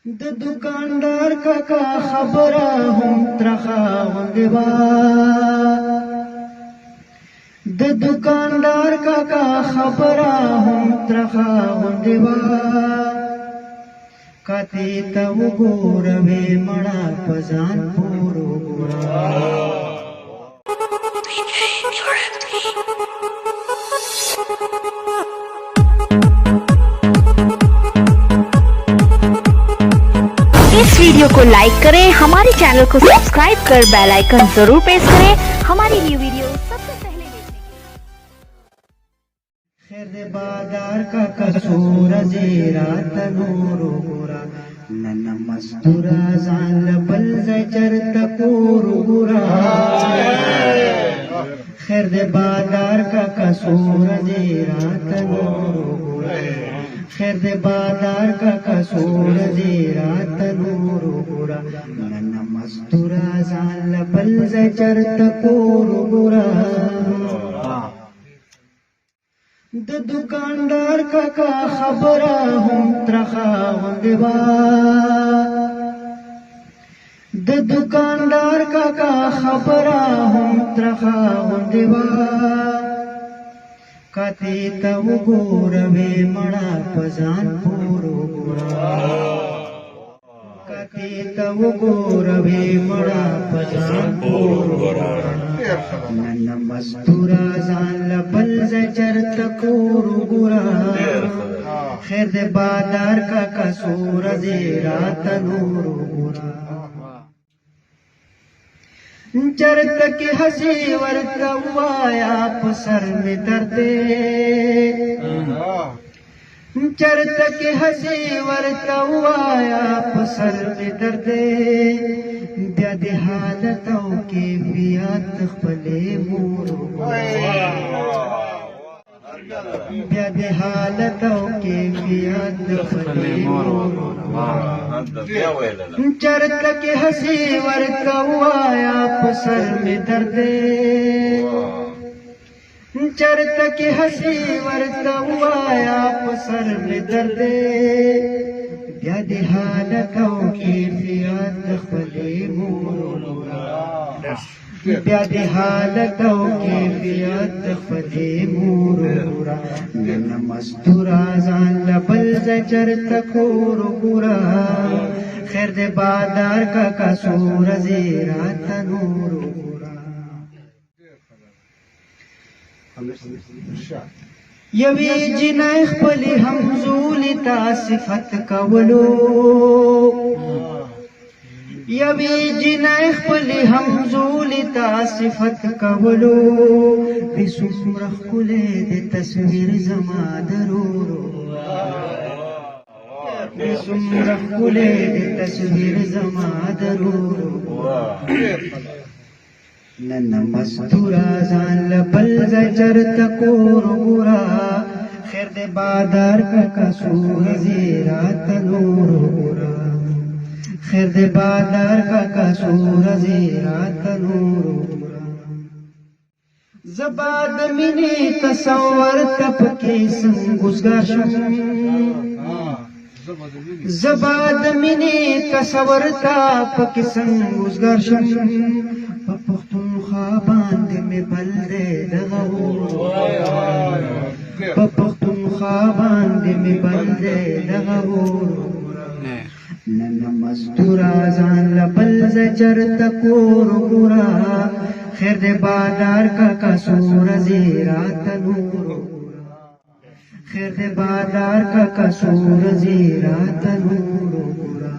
د دکاندار کاکا خبره هم ترخه غوندې وه د دکاندار کاکا خبره هم ترخه غوندې وه کاتې ته وګوره وې مړه په ځان پور وګوره इस वीडियो को लाइक करें, हमारे चैनल को सब्सक्राइब कर बेल आइकन जरूर प्रेस करें हमारी न्यू वीडियो सबसे पहले देखने के लिए। खैर दे बाजार का कसूर जेरा तनूर गोरा नन मस्तूरा जान बल जर तकोर गोरा खैर दे बाजार का कसूर जेरा तनूर गोरा खैर दे बाजार का कसूर जेरा तनूर गोरा नन मस्तूरा जान बल जर तकोर गोरा د دکاندار کاکا خبره هم ترخه غوندې وه د دکاندار کاکا خبره هم ترخه غوندې وه کاتې ته وګوره وې مړه په ځان پور وګوره کاتې ته وګوره وې مړه په ځان پور وګوره نن مستوره ځان له بل ځای چرته کور وګوره خیر د بادار کاکا سوره دې راته نور وګوره چرته کې هسې ورته ووایا په سر مې درد دی چرته کې هسې ورته ووایا په سر مې درد دی بیا د حالت او کیفیت خپلې مور بیا د حالت او کیفیت خپلې مور چرته کې هسې ورته ووایا په سر مې درد دی چرته کې هسې ورته ووایا په سر مې درد دی بیا د حالت او کیفیت خپلې مور بیا د حالت او کیفیت خپلې مور نن مستوره ځان له بل ځای چرته کور وګوره خیر د بادار کاکا سوره ځې راته نور وګوره یوې جنۍ خپلې همزولې ته صفت کولو یوې جنۍ خپلې همزولې ته صفت کولو بې څومره ښکلی د تصویر زما د رورو بې څومره ښکلی د تصویر زما د رورو نن مستوره ځان له بل ځای چرته کور وګوره خیر د بادار کاکا سوره ځې راته نور وګوره خیر د بادار کاکا سوره ځې راته نور وګوره زه د مینې تصور ته پکې سنګوزګار شم زه د مینې تصور ته پکې سنګوزګار شم په پښتونخوا باندې مې بل دی دغه اور په پښتونخوا باندې مې بل دی دغه اور نن مستوره ځان له بل ځای چرته کور وګوره خیر د بادار کاکا سوره ځې راته نور خیر د بادار کاکا سوره ځې راته نور وګوره